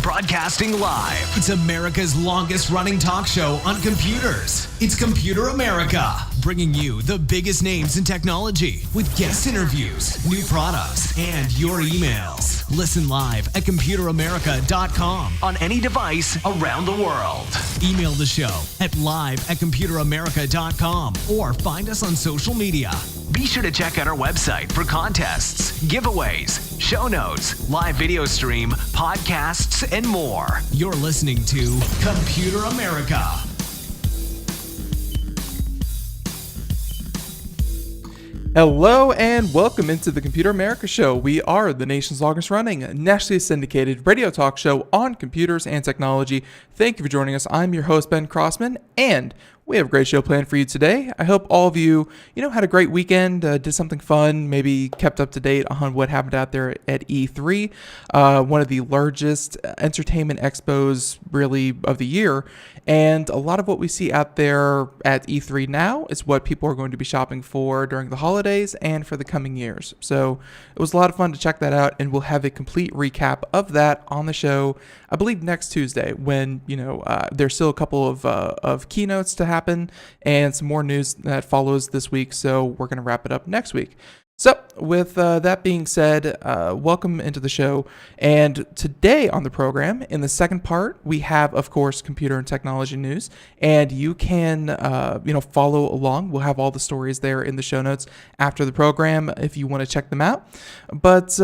Broadcasting live. It's America's longest running talk show on computers. It's Computer America, bringing you the biggest names in technology with guest interviews, new products, and your emails. Listen live at computeramerica.com on any device around the world. Email the show at live@computeramerica.com or find us on social media. Be sure to check out our website for contests, giveaways, show notes, live video stream, podcasts, and more. You're listening to Computer America. Hello and welcome into the Computer America Show. We are the nation's longest running, nationally syndicated radio talk show on computers and technology. Thank you for joining us. I'm your host, Ben Crossman, and we have a great show planned for you today. I hope all of you, had a great weekend, did something fun, maybe kept up to date on what happened out there at E3, one of the largest entertainment expos really of the year. And a lot of what we see out there at E3 now is what people are going to be shopping for during the holidays and for the coming years. So it was a lot of fun to check that out, and we'll have a complete recap of that on the show, I believe next Tuesday, when, there's still a couple of keynotes to happen and some more news that follows this week. So we're going to wrap it up next week. So with that being said, welcome into the show. And today on the program, in the second part, we have, of course, computer and technology news. And you can, follow along. We'll have all the stories there in the show notes after the program if you want to check them out. But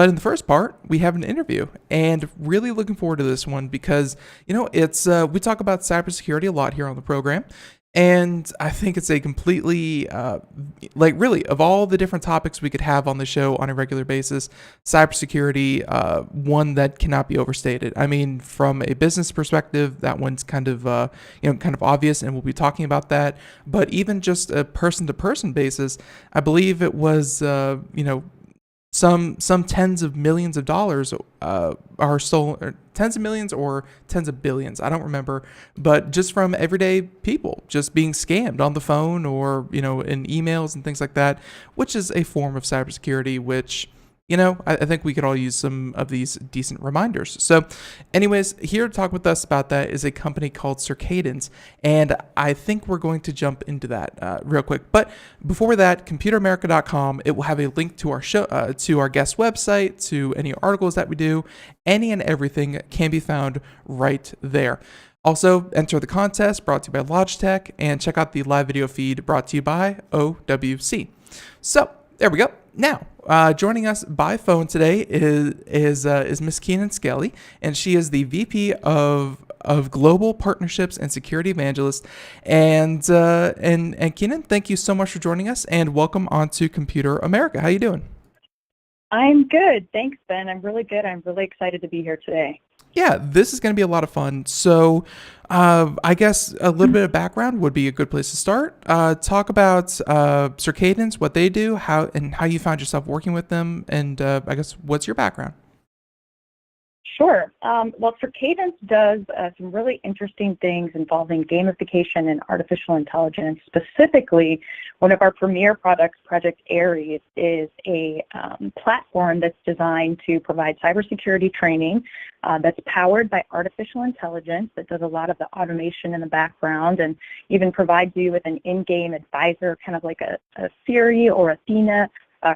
in the first part, we have an interview, and really looking forward to this one because, it's we talk about cybersecurity a lot here on the program. And I think it's a completely, really, of all the different topics we could have on the show on a regular basis, cybersecurity, one that cannot be overstated. I mean, from a business perspective, that one's kind of obvious, and we'll be talking about that. But even just a person-to-person basis, I believe it was, some tens of millions of dollars are stolen, or tens of millions or tens of billions, I don't remember, but just from everyday people just being scammed on the phone or in emails and things like that, which is a form of cybersecurity, which I think we could all use some of these decent reminders. So anyways, here to talk with us about that is a company called Circadence, and I think we're going to jump into that real quick. But before that, computeramerica.com, it will have a link to our show, to our guest website, to any articles that we do. Any and everything can be found right there. Also, enter the contest brought to you by Logitech, and check out the live video feed brought to you by OWC. So there we go. Now, joining us by phone today is Miss Keenan Skelly, and she is the VP of Global Partnerships and Security Evangelist. And Keenan, thank you so much for joining us, and welcome onto Computer America. How you doing? I'm good. Thanks, Ben. I'm really good. I'm really excited to be here today. Yeah, this is going to be a lot of fun. So I guess a little bit of background would be a good place to start. Talk about Circadence, what they do, how you found yourself working with them, and I guess what's your background? Sure. Well, Circadence does some really interesting things involving gamification and artificial intelligence. Specifically, one of our premier products, Project Aries, is a platform that's designed to provide cybersecurity training that's powered by artificial intelligence that does a lot of the automation in the background and even provides you with an in-game advisor, kind of like a Siri or Athena. A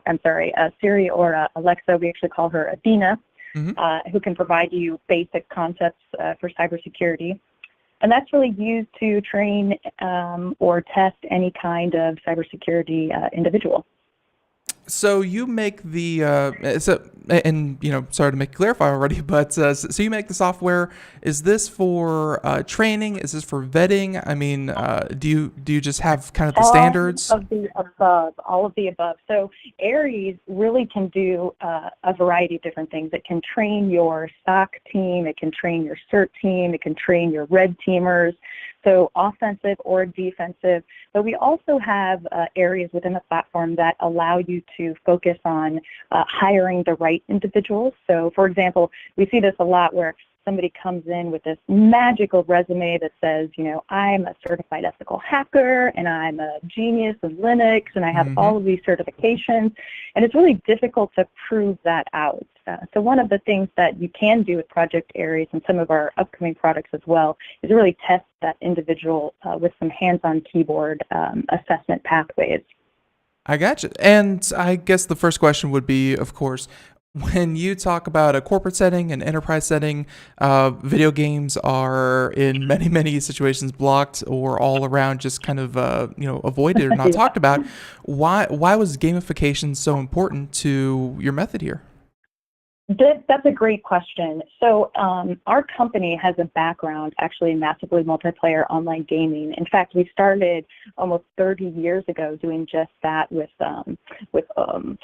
Siri or a Alexa. We actually call her Athena. Mm-hmm. Who can provide you basic concepts for cybersecurity. And that's really used to train or test any kind of cybersecurity individual. So you make the, sorry to make clarify already, but so you make the software. Is this for training? Is this for vetting? I mean, do you just have kind of the standards? All of the above. So Aries really can do a variety of different things. It can train your SOC team. It can train your CERT team. It can train your red teamers. So offensive or defensive. But we also have areas within the platform that allow you to focus on hiring the right individuals. So, for example, we see this a lot where somebody comes in with this magical resume that says, I'm a certified ethical hacker and I'm a genius in Linux and I have all of these certifications, and it's really difficult to prove that out. So one of the things that you can do with Project Aries and some of our upcoming products as well is really test that individual with some hands-on keyboard assessment pathways. I gotcha. And I guess the first question would be, of course, when you talk about a corporate setting, an enterprise setting, video games are in many, many situations blocked or all around just kind of, avoided or not talked about. Why was gamification so important to your method here? That's a great question. So our company has a background actually in massively multiplayer online gaming. In fact, we started almost 30 years ago doing just that with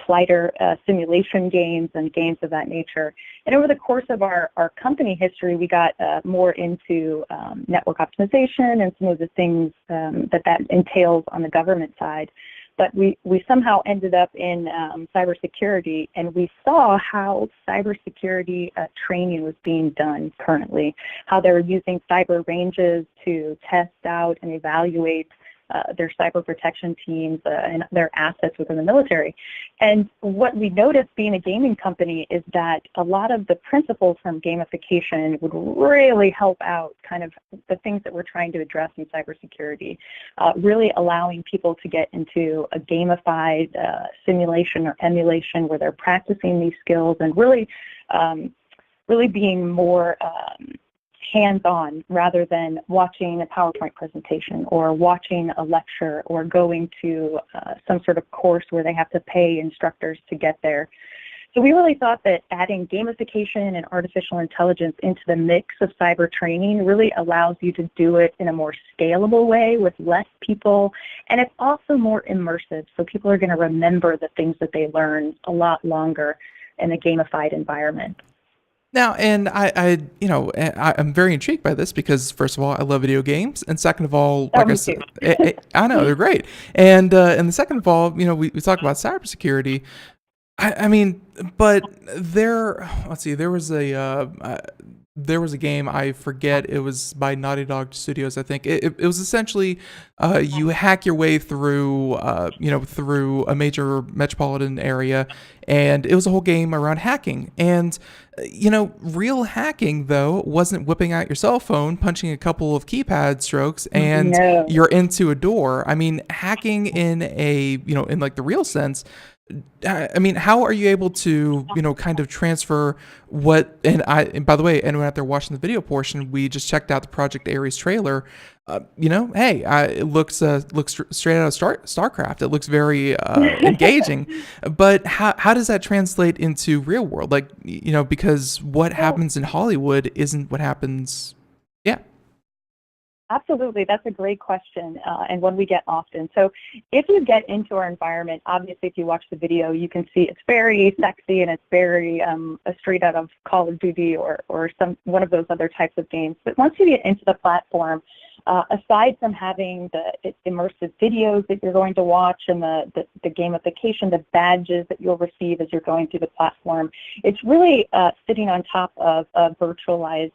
flighter simulation games and games of that nature. And over the course of our company history, we got more into network optimization and some of the things that entails on the government side. But we somehow ended up in cybersecurity, and we saw how cybersecurity training was being done currently, how they were using cyber ranges to test out and evaluate their cyber protection teams and their assets within the military. And what we noticed being a gaming company is that a lot of the principles from gamification would really help out kind of the things that we're trying to address in cybersecurity, really allowing people to get into a gamified simulation or emulation where they're practicing these skills and really being more hands-on rather than watching a PowerPoint presentation or watching a lecture or going to some sort of course where they have to pay instructors to get there. So we really thought that adding gamification and artificial intelligence into the mix of cyber training really allows you to do it in a more scalable way with less people, and it's also more immersive, so people are going to remember the things that they learn a lot longer in a gamified environment. Now, and I'm very intrigued by this because, first of all, I love video games, and second of all, like I said, I know they're great, and the second of all, we talk about cybersecurity. I mean, but let's see, there was a game, I forget, it was by Naughty Dog Studios, I think. It was essentially you hack your way through through a major metropolitan area, and it was a whole game around hacking. And real hacking though wasn't whipping out your cell phone, punching a couple of keypad strokes, and you're into a door. I mean, hacking in in like the real sense. I mean, how are you able to, kind of transfer what, and by the way, anyone out there watching the video portion, we just checked out the Project Aries trailer. Hey, it looks straight out of StarCraft. It looks very engaging, but how does that translate into real world? Like, because what happens in Hollywood isn't what happens. Yeah. Absolutely. That's a great question, and one we get often. So if you get into our environment, obviously if you watch the video, you can see it's very sexy and it's very straight out of Call of Duty or one of those other types of games. But once you get into the platform, aside from having the immersive videos that you're going to watch and the gamification, the badges that you'll receive as you're going through the platform, it's really sitting on top of a virtualized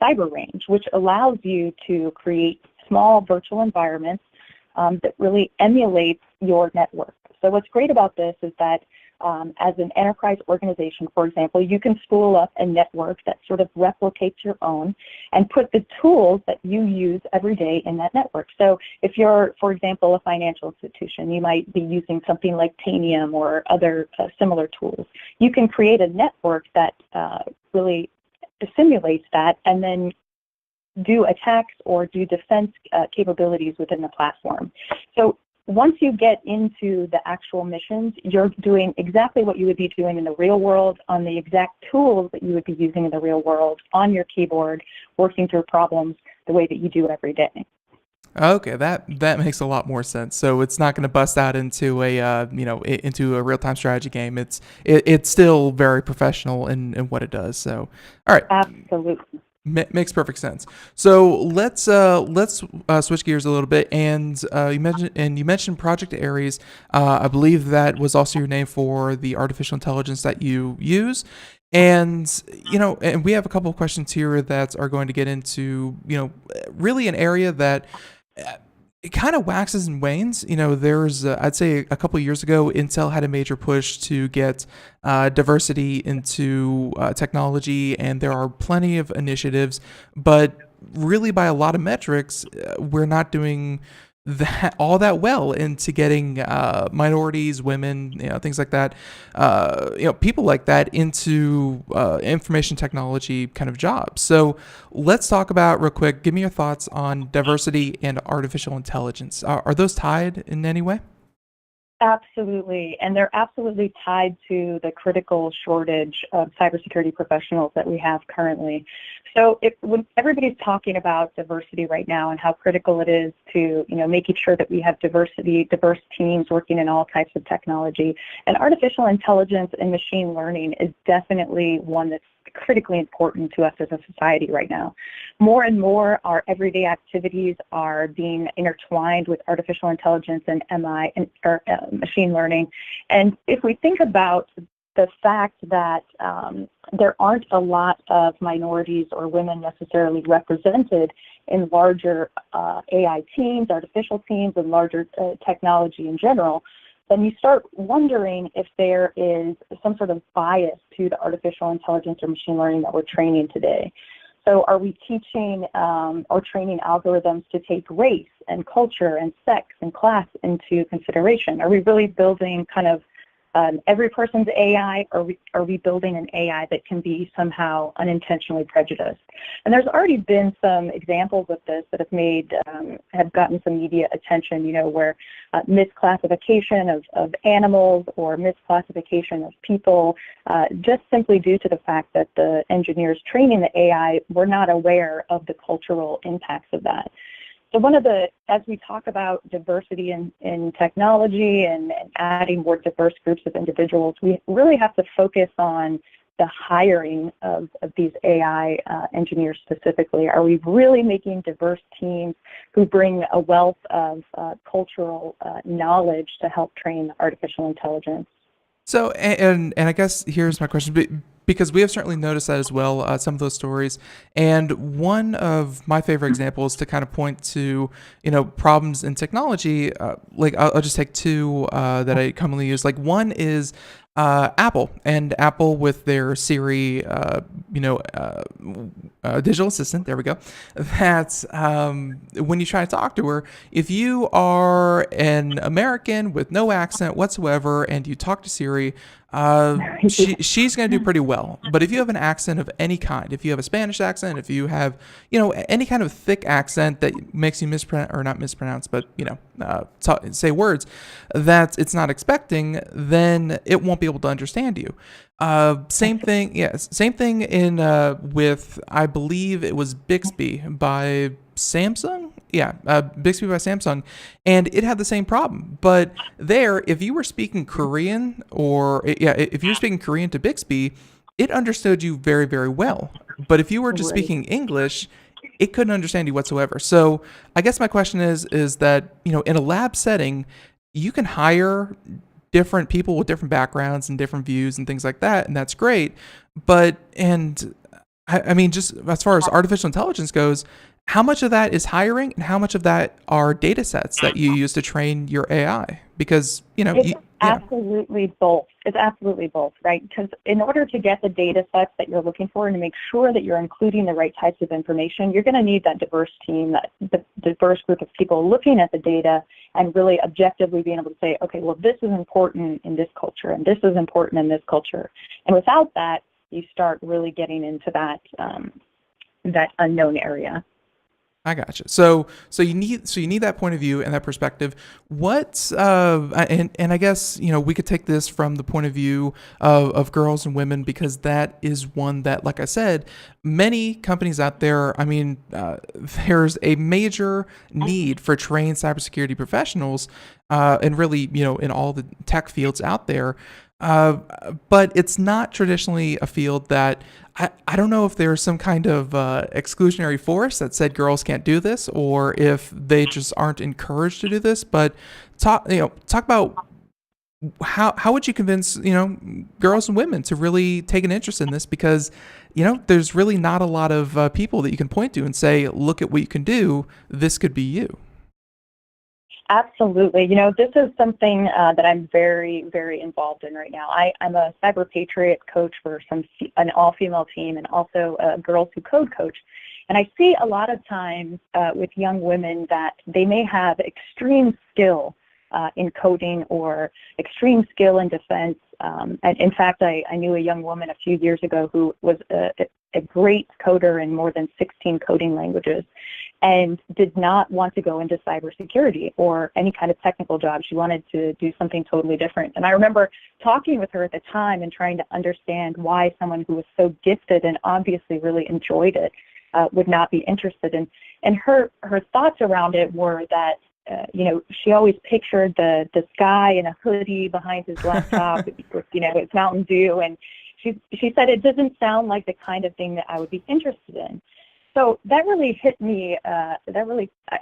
cyber range, which allows you to create small virtual environments that really emulate your network. So what's great about this is that as an enterprise organization, for example, you can spool up a network that sort of replicates your own and put the tools that you use every day in that network. So if you're, for example, a financial institution, you might be using something like Tanium or other similar tools. You can create a network that really simulates that and then do attacks or do defense capabilities within the platform. So once you get into the actual missions, you're doing exactly what you would be doing in the real world on the exact tools that you would be using in the real world on your keyboard, working through problems the way that you do every day. Okay, that makes a lot more sense. So it's not going to bust out into a into a real-time strategy game. It's still very professional in what it does. So all right, absolutely. Makes perfect sense. So let's switch gears a little bit, and you mentioned Project Aries. I believe that was also your name for the artificial intelligence that you use. And and we have a couple of questions here that are going to get into really an area that it kind of waxes and wanes. There's I'd say a couple of years ago, Intel had a major push to get diversity into technology, and there are plenty of initiatives, but really by a lot of metrics, we're not doing that all that well into getting minorities, women, things like that, people like that into information technology kind of jobs. So let's talk about real quick. Give me your thoughts on diversity and artificial intelligence. Are those tied in any way? Absolutely, and they're absolutely tied to the critical shortage of cybersecurity professionals that we have currently. So when everybody's talking about diversity right now and how critical it is to, making sure that we have diverse teams working in all types of technology, and artificial intelligence and machine learning is definitely one that's critically important to us as a society right now. More and more, our everyday activities are being intertwined with artificial intelligence and machine learning. And if we think about the fact that there aren't a lot of minorities or women necessarily represented in larger AI teams, artificial teams, and larger technology in general, then you start wondering if there is some sort of bias to the artificial intelligence or machine learning that we're training today. So are we teaching or training algorithms to take race and culture and sex and class into consideration? Are we really building kind of every person's AI, or are we building an AI that can be somehow unintentionally prejudiced? And there's already been some examples of this that have gotten some media attention, where misclassification of animals or misclassification of people, just simply due to the fact that the engineers training the AI were not aware of the cultural impacts of that. So as we talk about diversity in technology and adding more diverse groups of individuals, we really have to focus on the hiring of these AI engineers specifically. Are we really making diverse teams who bring a wealth of cultural knowledge to help train artificial intelligence? So, and I guess here's my question, because we have certainly noticed that as well, some of those stories. And one of my favorite examples to kind of point to, problems in technology, like I'll just take two that I commonly use. Like one is Apple with their Siri, digital assistant. There we go. That's when you try to talk to her, if you are an American with no accent whatsoever and you talk to Siri, she's going to do pretty well. But if you have an accent of any kind, if you have a Spanish accent, if you have, any kind of thick accent that makes you say words that it's not expecting, then it won't be able to understand you. Same thing in with, I believe it was Bixby by Samsung. Bixby by Samsung, and it had the same problem. But there, if you were speaking Korean, if you were speaking Korean to Bixby, it understood you very, very well. But if you were just speaking English, it couldn't understand you whatsoever. So I guess my question is that, in a lab setting, you can hire different people with different backgrounds and different views and things like that, and that's great. But, I mean, just as far as artificial intelligence goes, how much of that is hiring and how much of that are data sets that you use to train your AI? Because, absolutely both. It's absolutely both, right? Because in order to get the data sets that you're looking for and to make sure that you're including the right types of information, you're going to need that diverse team, the diverse group of people looking at the data and really objectively being able to say, okay, well, this is important in this culture and this is important in this culture. And without that, you start really getting into that unknown area. I gotcha. So you need that point of view and that perspective. And I guess, we could take this from the point of view of girls and women, because that is one that, like I said, many companies out there, I mean, there's a major need for trained cybersecurity professionals, and really, in all the tech fields out there. Uh, but it's not traditionally a field that I don't know if there's some kind of exclusionary force that said girls can't do this, or if they just aren't encouraged to do this. But talk about how would you convince girls and women to really take an interest in this, because there's really not a lot of people that you can point to and say, look at what you can do, this could be you. Absolutely. This is something that I'm very, very involved in right now. I'm a Cyber Patriot coach for an all-female team, and also a Girls Who Code coach. And I see a lot of times with young women that they may have extreme skill in coding or extreme skill in defense. And in fact, I knew a young woman a few years ago who was a great coder in more than 16 coding languages, and did not want to go into cybersecurity or any kind of technical job. She wanted to do something totally different. And I remember talking with her at the time and trying to understand why someone who was so gifted and obviously really enjoyed it would not be interested. And her thoughts around it were that she always pictured the guy in a hoodie behind his laptop, with, it's Mountain Dew, and she said it doesn't sound like the kind of thing that I would be interested in. So that really hit me. I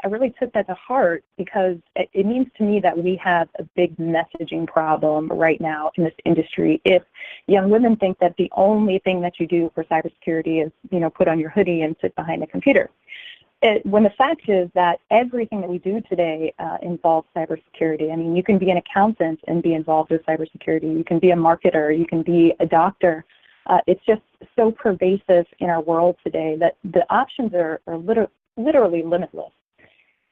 really took that to heart, because it means to me that we have a big messaging problem right now in this industry. If young women think that the only thing that you do for cybersecurity is, put on your hoodie and sit behind a computer, when the fact is that everything that we do today involves cybersecurity. I mean, you can be an accountant and be involved with cybersecurity. You can be a marketer. You can be a doctor. It's just so pervasive in our world today that the options are literally limitless.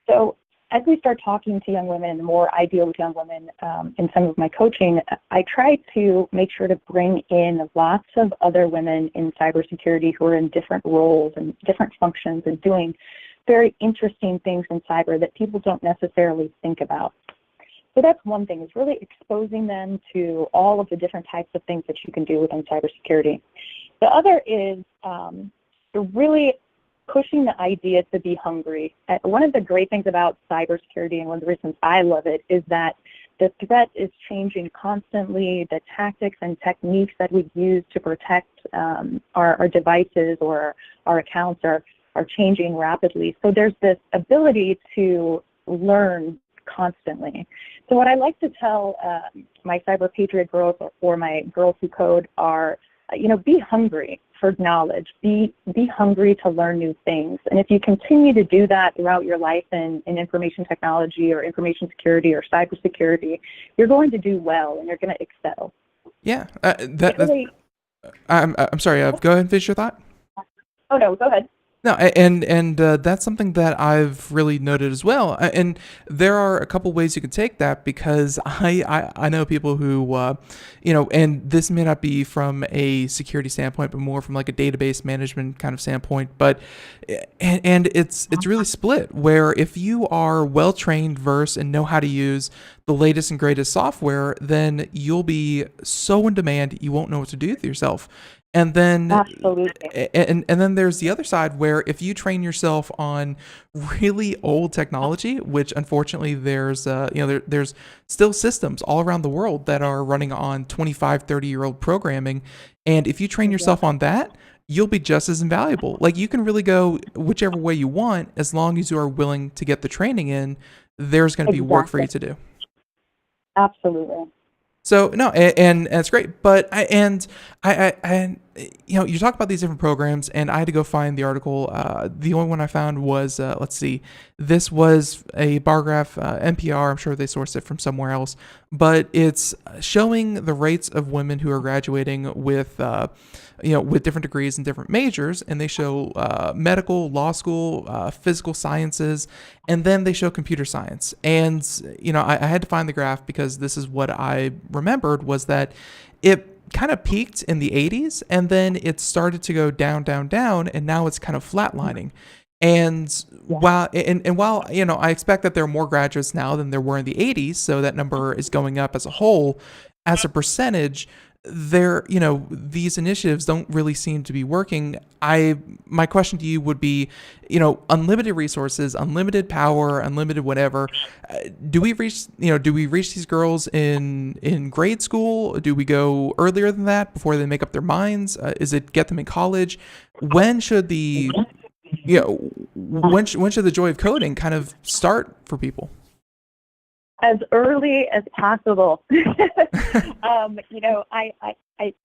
So as we start talking to young women, and the more I deal with young women in some of my coaching, I try to make sure to bring in lots of other women in cybersecurity who are in different roles and different functions and doing very interesting things in cyber that people don't necessarily think about. So that's one thing, is really exposing them to all of the different types of things that you can do within cybersecurity. The other is really pushing the idea to be hungry. One of the great things about cybersecurity, and one of the reasons I love it, is that the threat is changing constantly. The tactics and techniques that we use to protect our devices or our accounts are changing rapidly. So there's this ability to learn constantly. So what I like to tell my Cyber Patriot girls or my Girls Who Code are, be hungry for knowledge. Be hungry to learn new things. And if you continue to do that throughout your life in information technology or information security or cybersecurity, you're going to do well and you're going to excel. Yeah. I'm sorry. Go ahead and finish your thought. Oh, no, go ahead. No, and that's something that I've really noted as well. And there are a couple ways you can take that, because I know people who, and this may not be from a security standpoint, but more from like a database management kind of standpoint. But and it's really split, where if you are well trained, versed, and know how to use the latest and greatest software, then you'll be so in demand you won't know what to do with yourself. And then, absolutely. And then there's the other side, where if you train yourself on really old technology, which unfortunately there's there's still systems all around the world that are running on 25, 30-year-old programming, and if you train yourself on that, you'll be just as invaluable. Like, you can really go whichever way you want, as long as you are willing to get the training in. There's going to be work for you to do. Absolutely. So no, and that's great, but I you talk about these different programs, and I had to go find the article. The only one I found was let's see, this was a bar graph, NPR. I'm sure they sourced it from somewhere else, but it's showing the rates of women who are graduating with with different degrees and different majors, and they show medical, law school, physical sciences, and then they show computer science. And I had to find the graph, because this is what I remembered, was that it kind of peaked in the 80s, and then it started to go down, and now it's kind of flatlining. And while I expect that there are more graduates now than there were in the 80s, so that number is going up as a whole. As a percentage, these initiatives don't really seem to be working. My question to you would be, unlimited resources, unlimited power, unlimited whatever. Do we reach these girls in grade school? Do we go earlier than that before they make up their minds? Is it get them in college? When should the when should the joy of coding kind of start for people? As early as possible.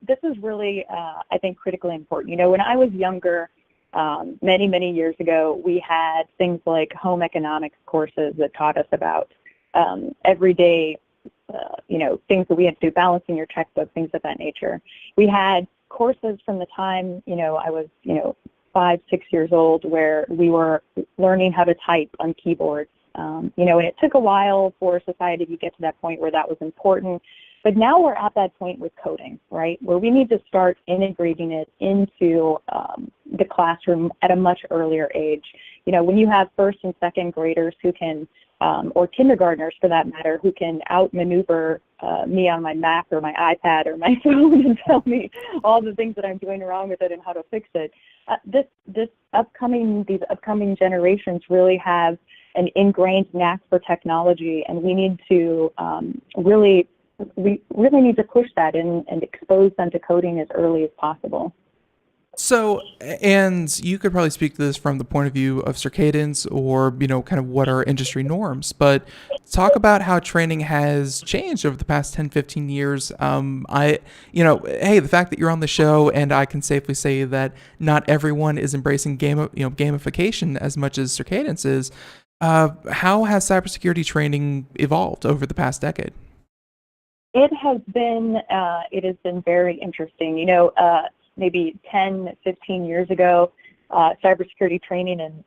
This is really, I think, critically important. When I was younger, many, many years ago, we had things like home economics courses that taught us about everyday, things that we had to do, balancing your checkbook, things of that nature. We had courses from the time, I was, 5, 6 years old, where we were learning how to type on keyboards. And it took a while for society to get to that point where that was important. But now we're at that point with coding, right, where we need to start integrating it into the classroom at a much earlier age. When you have first and second graders who can, or kindergartners for that matter, who can outmaneuver me on my Mac or my iPad or my phone and tell me all the things that I'm doing wrong with it and how to fix it. These upcoming generations really have an ingrained knack for technology, and we need to really need to push that and expose them to coding as early as possible. So, and you could probably speak to this from the point of view of Circadence or, kind of what are industry norms, but talk about how training has changed over the past 10, 15 years. Hey, the fact that you're on the show, and I can safely say that not everyone is embracing gamification as much as Circadence is. How has cybersecurity training evolved over the past decade? It has been very interesting. Maybe 10, 15 years ago, cybersecurity training and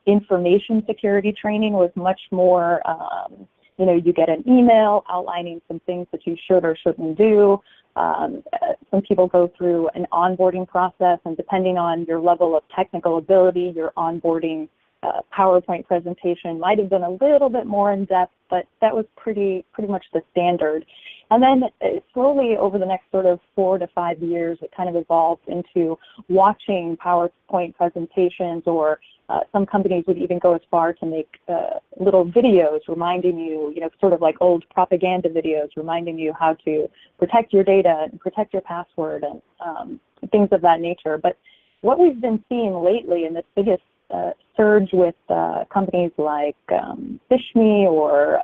information security training was much more, you get an email outlining some things that you should or shouldn't do. Some people go through an onboarding process, and depending on your level of technical ability, your onboarding PowerPoint presentation might have been a little bit more in depth, but that was pretty much the standard. And then slowly over the next sort of 4 to 5 years, it kind of evolved into watching PowerPoint presentations, or some companies would even go as far to make little videos reminding you, sort of like old propaganda videos, reminding you how to protect your data and protect your password and things of that nature. But what we've been seeing lately in this biggest surge with companies like FishMe or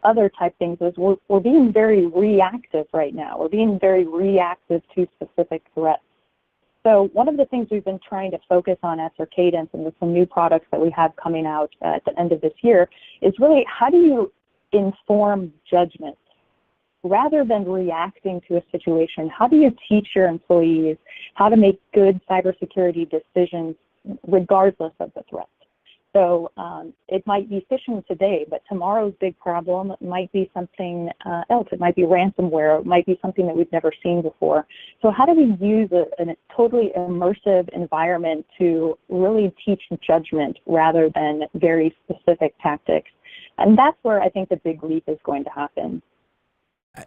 other type things is we're being very reactive right now. We're being very reactive to specific threats. So one of the things we've been trying to focus on at Circadence, and with some new products that we have coming out at the end of this year, is really how do you inform judgment? Rather than reacting to a situation, how do you teach your employees how to make good cybersecurity decisions regardless of the threat? So it might be phishing today, but tomorrow's big problem might be something else. It might be ransomware. It might be something that we've never seen before. So how do we use a totally immersive environment to really teach judgment rather than very specific tactics? And that's where I think the big leap is going to happen.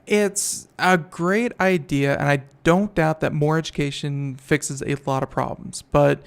It's a great idea, and I don't doubt that more education fixes a lot of problems. But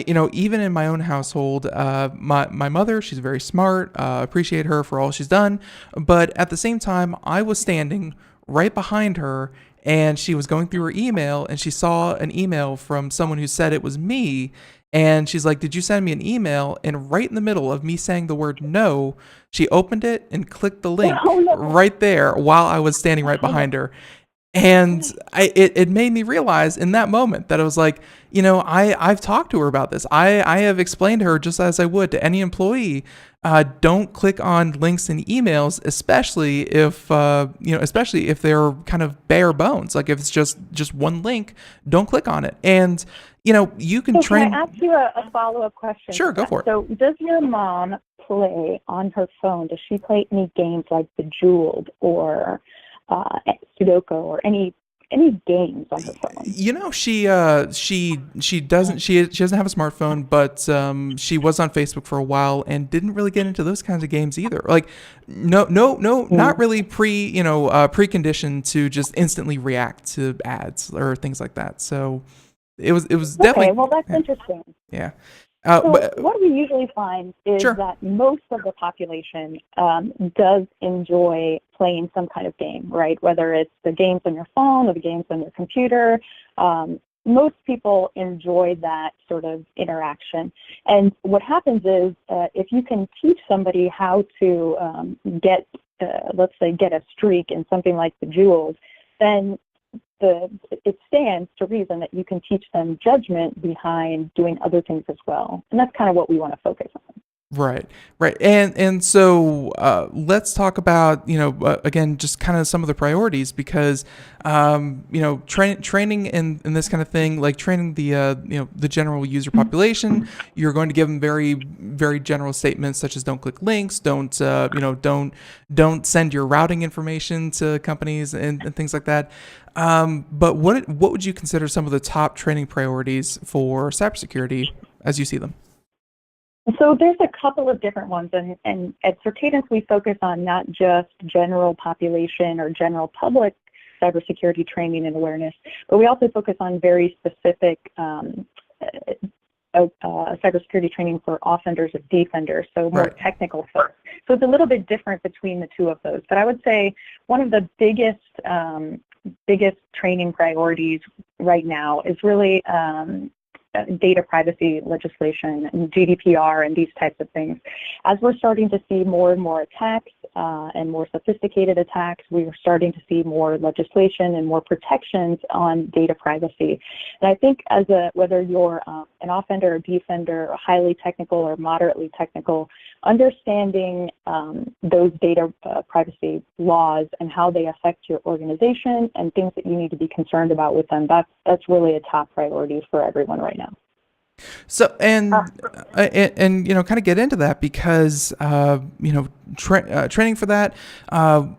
even in my own household, my mother, she's very smart. Appreciate her for all she's done. But at the same time, I was standing right behind her, and she was going through her email, and she saw an email from someone who said it was me. And she's like, "Did you send me an email?" And right in the middle of me saying the word no, she opened it and clicked the link right there while I was standing right behind her. And it made me realize in that moment that I was like, I've talked to her about this. I have explained to her, just as I would to any employee, don't click on links in emails, especially if they're kind of bare bones. Like if it's just one link, don't click on it. And you can train. Can I ask you a follow-up question? Sure, go for it. So does your mom play on her phone? Does she play any games like Bejeweled or Sudoku or any any games on her phone? She doesn't have a smartphone, but she was on Facebook for a while and didn't really get into those kinds of games either. Like, no, not really preconditioned to just instantly react to ads or things like that. So it was definitely Okay, well, that's interesting. Yeah. So what we usually find is Sure. that most of the population does enjoy playing some kind of game, right? Whether it's the games on your phone or the games on your computer. Most people enjoy that sort of interaction. And what happens is if you can teach somebody how to get a streak in something like the jewels, then it stands to reason that you can teach them judgment behind doing other things as well. And that's kind of what we want to focus on. Right. And so let's talk about, again, just kind of some of the priorities because, training in this kind of thing, like training the general user population, you're going to give them very, very general statements such as don't click links, don't send your routing information to companies and things like that. But what would you consider some of the top training priorities for cybersecurity as you see them? So there's a couple of different ones, and at Circadence we focus on not just general population or general public cybersecurity training and awareness, but we also focus on very specific cybersecurity training for offenders or defenders, so more technical folks. So it's a little bit different between the two of those. But I would say one of the biggest training priorities right now is really data privacy legislation and GDPR and these types of things. As we're starting to see more and more attacks and more sophisticated attacks, we're starting to see more legislation and more protections on data privacy. And I think whether you're an offender or defender, or highly technical or moderately technical, understanding those data privacy laws and how they affect your organization and things that you need to be concerned about with them, that's really a top priority for everyone right now. So and kind of get into that because training for that.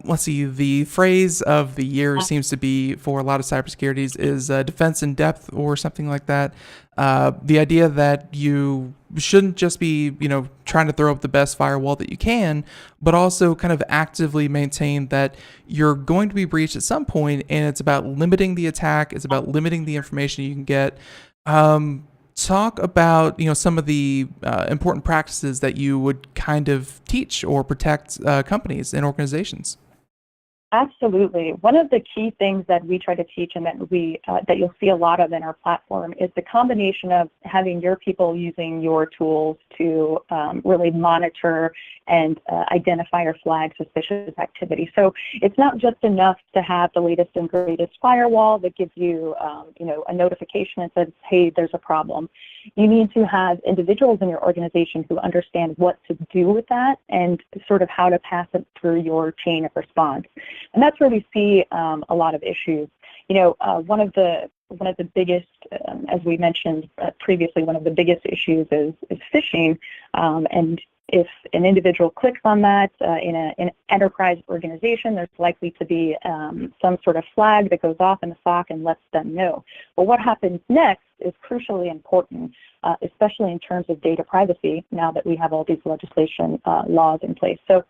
Let's see. The phrase of the year seems to be for a lot of cybersecurities is defense in depth or something like that. The idea that you shouldn't just be trying to throw up the best firewall that you can, but also kind of actively maintain that you're going to be breached at some point, and it's about limiting the attack. It's about limiting the information you can get. Talk about some of the important practices that you would kind of teach or protect companies and organizations. Absolutely. One of the key things that we try to teach and that you'll see a lot of in our platform is the combination of having your people using your tools to really monitor and identify or flag suspicious activity. So it's not just enough to have the latest and greatest firewall that gives you, a notification that says, hey, there's a problem. You need to have individuals in your organization who understand what to do with that and sort of how to pass it through your chain of response. And that's where we see a lot of issues. One of the biggest, as we mentioned previously, one of the biggest issues is phishing. And if an individual clicks on that in an enterprise organization, there's likely to be some sort of flag that goes off in the SOC and lets them know. But what happens next is crucially important, especially in terms of data privacy, now that we have all these legislation laws in place. So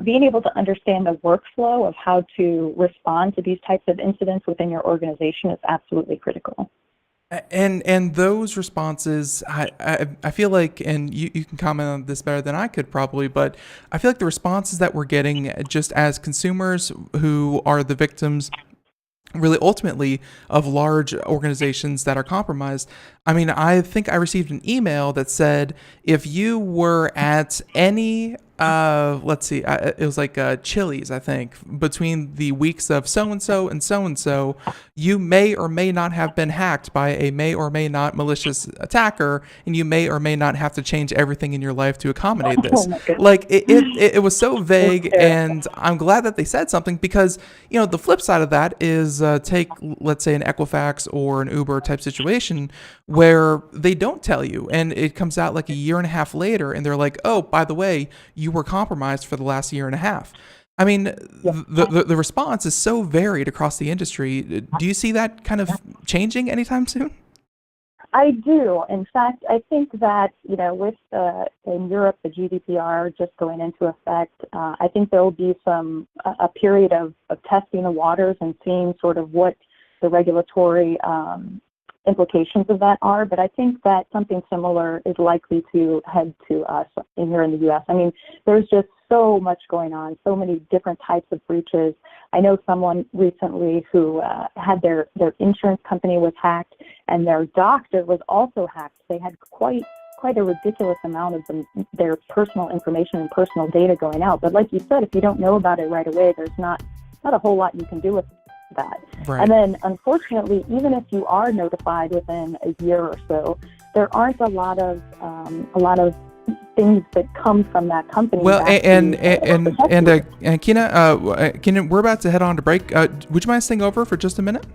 being able to understand the workflow of how to respond to these types of incidents within your organization is absolutely critical. And those responses, I feel like, and you can comment on this better than I could probably, but I feel like the responses that we're getting just as consumers who are the victims really ultimately of large organizations that are compromised. I mean, I think I received an email that said, if you were at any, it was like Chili's, I think, between the weeks of so-and-so and so-and-so, you may or may not have been hacked by a may or may not malicious attacker, and you may or may not have to change everything in your life to accommodate this. Like, it was so vague, and I'm glad that they said something because, the flip side of that is take, let's say, an Equifax or an Uber type situation where they don't tell you, and it comes out like a year and a half later, and they're like, oh, by the way, you were compromised for the last year and a half. I mean, Yes. the response is so varied across the industry. Do you see that kind of changing anytime soon? I do. In fact, I think that, with in Europe, the GDPR just going into effect, I think there will be a period of testing the waters and seeing sort of what the regulatory implications of that are. But I think that something similar is likely to head to us here in the U.S. I mean, there's just so much going on, so many different types of breaches. I know someone recently who had their insurance company was hacked, and their doctor was also hacked. They had quite a ridiculous amount of their personal information and personal data going out. But like you said, if you don't know about it right away, there's not a whole lot you can do with that. Right. And then, unfortunately, even if you are notified within a year or so, there aren't a lot of things that come from that company. Well, and Keenan, we're about to head on to break. Would you mind staying over for just a minute?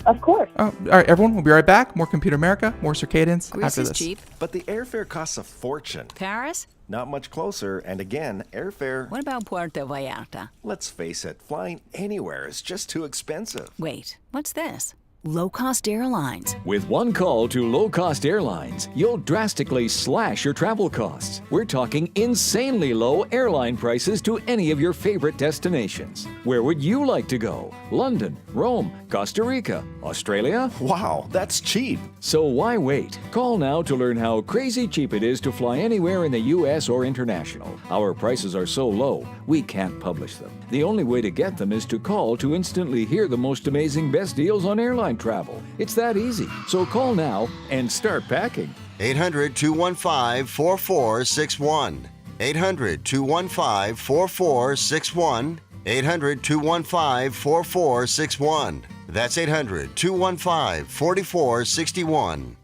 Of course. Oh, all right, everyone, we'll be right back. More Computer America, more Circadence Greece after is this. cheap. But the airfare costs a fortune. Paris? Not much closer, and again, airfare... What about Puerto Vallarta? Let's face it, flying anywhere is just too expensive. Wait, what's this? Low-cost airlines. With one call to low-cost airlines, you'll drastically slash your travel costs. We're talking insanely low airline prices to any of your favorite destinations. Where would you like to go? London, Rome, Costa Rica, Australia? Wow, that's cheap. So why wait? Call now to learn how crazy cheap it is to fly anywhere in the U.S. or international. Our prices are so low, we can't publish them. The only way to get them is to call to instantly hear the most amazing best deals on airline travel. It's that easy. So call now and start packing. 800-215-4461. 800-215-4461. 800-215-4461. That's 800-215-4461.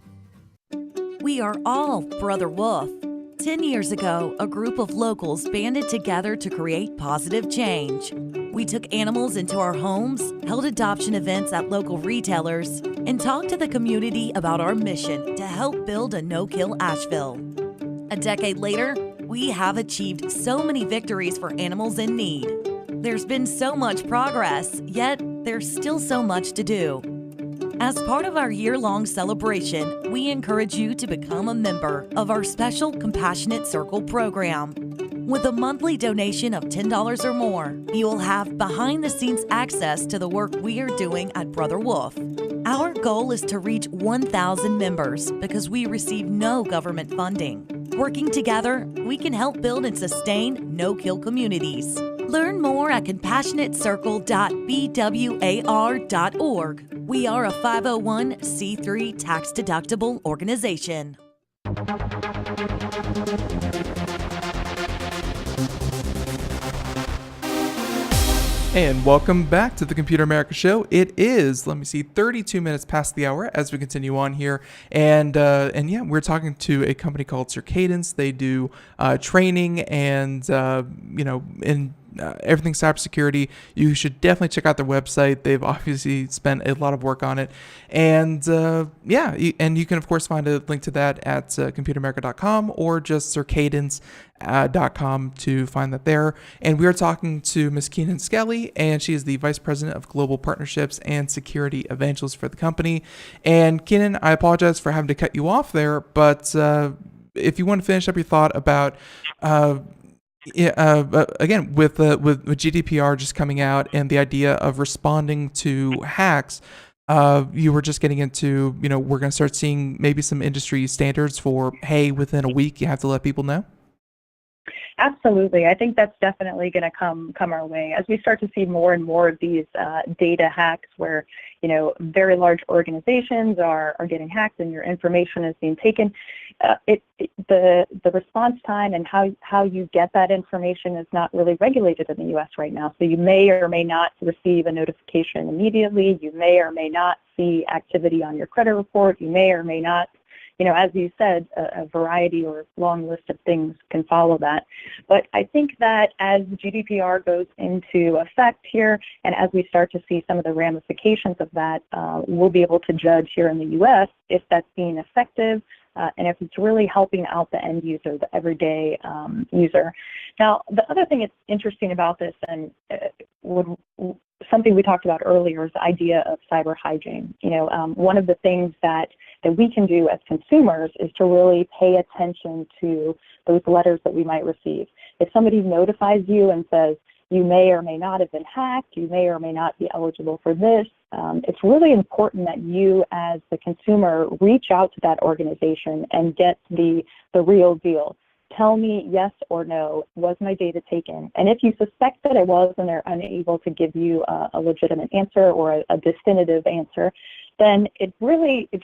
We are all Brother Wolf. 10 years ago, a group of locals banded together to create positive change. We took animals into our homes, held adoption events at local retailers, and talked to the community about our mission to help build a no-kill Asheville. A decade later, we have achieved so many victories for animals in need. There's been so much progress, yet there's still so much to do. As part of our year-long celebration, we encourage you to become a member of our special Compassionate Circle program. With a monthly donation of $10 or more, you will have behind-the-scenes access to the work we are doing at Brother Wolf. Our goal is to reach 1,000 members because we receive no government funding. Working together, we can help build and sustain no-kill communities. Learn more at compassionatecircle.bwar.org. We are a 501c3 tax-deductible organization. And welcome back to the Computer America Show. It is, 32 minutes past the hour as we continue on here. And yeah, we're talking to a company called Circadence. They do training and, everything cybersecurity. You should definitely check out their website. They've obviously spent a lot of work on it. And and you can, of course, find a link to that at computeramerica.com or just circadence.com to find that there. And we are talking to Ms. Keenan Skelly, and she is the Vice President of Global Partnerships and Security Evangelist for the company. And Keenan, I apologize for having to cut you off there, but if you want to finish up your thought about again, with GDPR just coming out and the idea of responding to hacks, you were just getting into, we're going to start seeing maybe some industry standards for, hey, within a week, you have to let people know. Absolutely. I think that's definitely going to come our way as we start to see more and more of these data hacks where, very large organizations are getting hacked and your information is being taken. The response time and how you get that information is not really regulated in the U.S. right now. So you may or may not receive a notification immediately. You may or may not see activity on your credit report. You may or may not, as you said, a variety or long list of things can follow that. But I think that as GDPR goes into effect here, and as we start to see some of the ramifications of that, we'll be able to judge here in the U.S. if that's being effective, and if it's really helping out the end user, the everyday user. Now, the other thing that's interesting about this, and something we talked about earlier, is the idea of cyber hygiene. One of the things that we can do as consumers is to really pay attention to those letters that we might receive. If somebody notifies you and says, you may or may not have been hacked, you may or may not be eligible for this, it's really important that you as the consumer reach out to that organization and get the real deal. Tell me yes or no, was my data taken? And if you suspect that it was and they're unable to give you a legitimate answer or a definitive answer, then it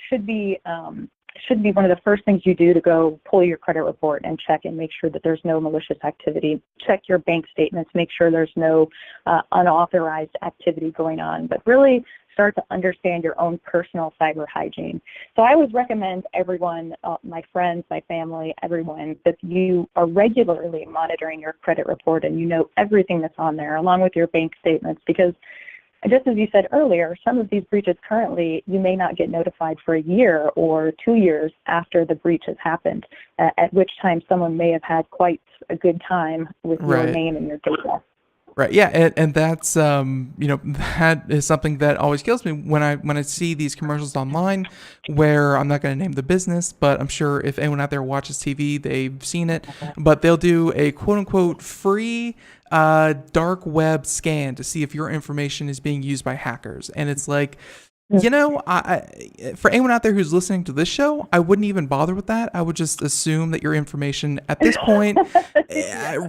should be one of the first things you do to go pull your credit report and check and make sure that there's no malicious activity. Check your bank statements, make sure there's no unauthorized activity going on, but really start to understand your own personal cyber hygiene. So I always recommend everyone, my friends, my family, everyone, that you are regularly monitoring your credit report and you know everything that's on there along with your bank statements, because just as you said earlier, some of these breaches currently, you may not get notified for a year or 2 years after the breach has happened, at which time someone may have had quite a good time with your name and your data. Right. Yeah. And that's, that is something that always kills me when I see these commercials online where I'm not going to name the business, but I'm sure if anyone out there watches TV, they've seen it, but they'll do a quote unquote free dark web scan to see if your information is being used by hackers. And it's like, for anyone out there who's listening to this show, I wouldn't even bother with that. I would just assume that your information at this point,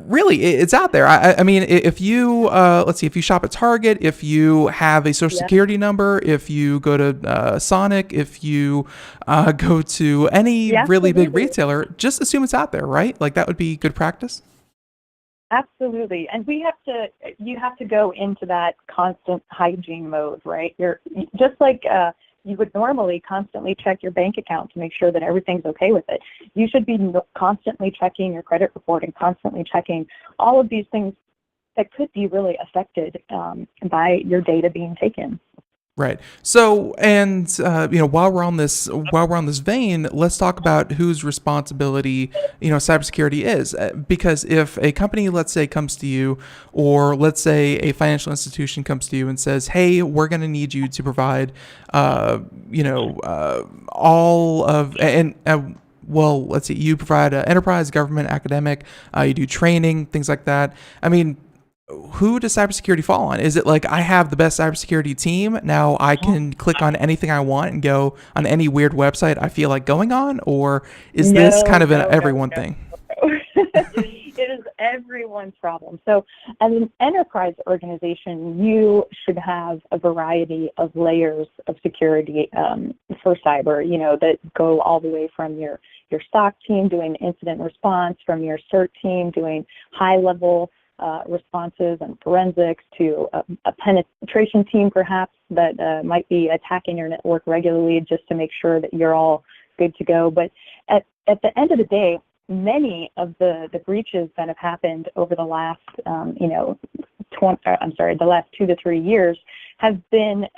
really, it's out there. I mean, if you, let's see, if you shop at Target, if you have a social security number, if you go to Sonic, if you go to any really big retailer, just assume it's out there, right? Like that would be good practice. Absolutely, and you have to go into that constant hygiene mode, right? You're just like you would normally constantly check your bank account to make sure that everything's okay with it. You should be constantly checking your credit report and constantly checking all of these things that could be really affected by your data being taken. Right. So, and while we're on this vein, let's talk about whose responsibility cybersecurity is. Because if a company, let's say, comes to you, or let's say a financial institution comes to you and says, "Hey, we're going to need you to provide, all of well, let's see, you provide enterprise, government, academic, you do training, things like that." I mean, who does cybersecurity fall on? Is it like I have the best cybersecurity team, now I can click on anything I want and go on any weird website I feel like going on? Or is this kind of an everyone thing? It is everyone's problem. So as an enterprise organization, you should have a variety of layers of security for cyber, that go all the way from your SOC team doing incident response, from your CERT team doing high-level responses and forensics, to a penetration team perhaps that might be attacking your network regularly just to make sure that you're all good to go. But at the end of the day, many of the breaches that have happened over the last the last 2 to 3 years have been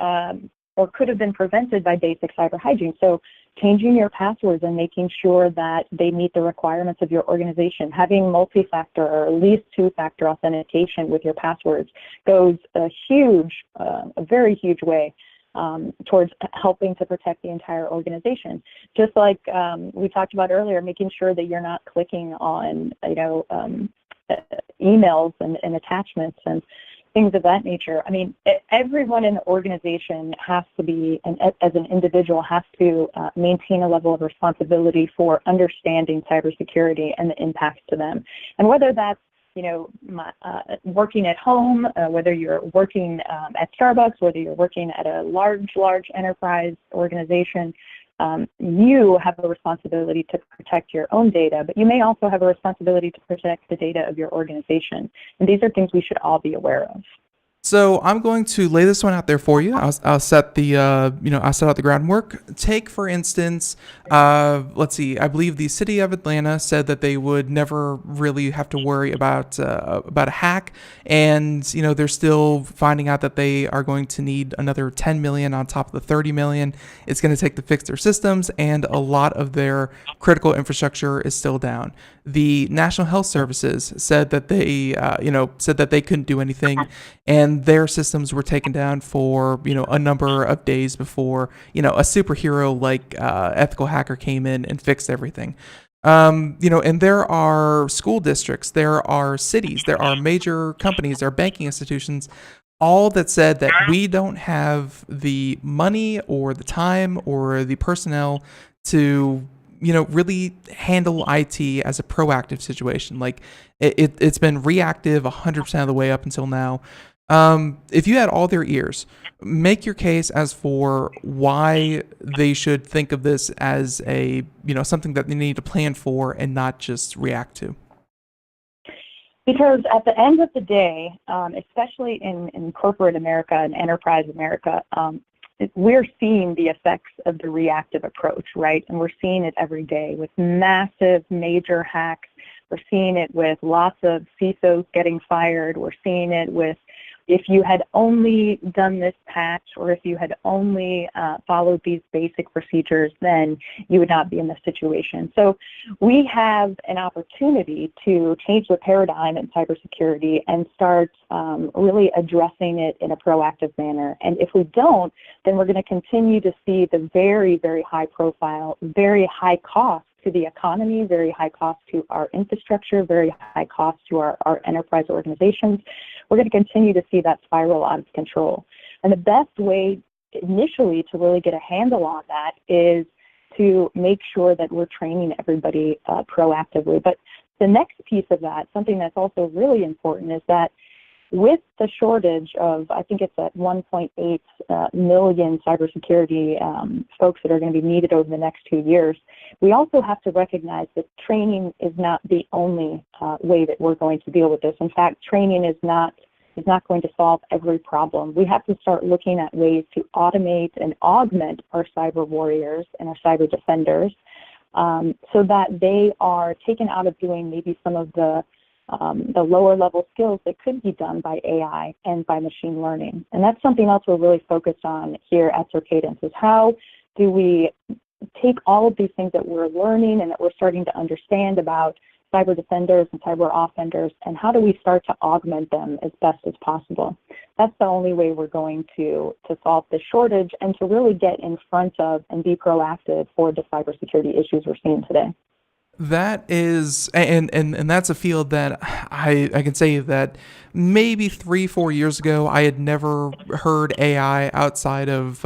or could have been prevented by basic cyber hygiene. So changing your passwords and making sure that they meet the requirements of your organization, having multi-factor or at least two-factor authentication with your passwords goes a very huge way towards helping to protect the entire organization. Just like we talked about earlier, making sure that you're not clicking on, emails and attachments and things of that nature. I mean, everyone in the organization has to be, and as an individual, has to maintain a level of responsibility for understanding cybersecurity and the impacts to them. And whether that's, working at home, whether you're working at Starbucks, whether you're working at a large enterprise organization, you have a responsibility to protect your own data, but you may also have a responsibility to protect the data of your organization. And these are things we should all be aware of. So I'm going to lay this one out there for you. I'll set the I'll set out the groundwork. Take for instance, let's see. I believe the city of Atlanta said that they would never really have to worry about a hack, and they're still finding out that they are going to need another 10 million on top of the 30 million it's going to take to fix their systems, and a lot of their critical infrastructure is still down. The National Health Services said that they couldn't do anything, and their systems were taken down for a number of days before a superhero like Ethical Hacker came in and fixed everything. And there are school districts, there are cities, there are major companies, there are banking institutions, all that said that we don't have the money or the time or the personnel to really handle IT as a proactive situation. Like it's been reactive 100% of the way up until now. If you had all their ears, make your case as for why they should think of this as a something that they need to plan for and not just react to. Because at the end of the day, especially in corporate America and enterprise America, we're seeing the effects of the reactive approach, right? And we're seeing it every day with massive, major hacks. We're seeing it with lots of CISOs getting fired. We're seeing it with, if you had only done this patch, or if you had only followed these basic procedures, then you would not be in this situation. So we have an opportunity to change the paradigm in cybersecurity and start really addressing it in a proactive manner. And if we don't, then we're going to continue to see the very, very high profile, very high cost to the economy, very high cost to our infrastructure, very high cost to our enterprise organizations. We're going to continue to see that spiral out of control. And the best way initially to really get a handle on that is to make sure that we're training everybody proactively. But the next piece of that, something that's also really important, is that with the shortage of, I think it's at 1.8 million cybersecurity folks that are going to be needed over the next 2 years, we also have to recognize that training is not the only way that we're going to deal with this. In fact, training is not going to solve every problem. We have to start looking at ways to automate and augment our cyber warriors and our cyber defenders so that they are taken out of doing maybe some of the lower level skills that could be done by AI and by machine learning. And that's something else we're really focused on here at Circadence, is how do we take all of these things that we're learning and that we're starting to understand about cyber defenders and cyber offenders, and how do we start to augment them as best as possible? That's the only way we're going to solve this shortage and to really get in front of and be proactive for the cybersecurity issues we're seeing today. That is, and that's a field that I can say that maybe 3-4 years ago I had never heard AI outside of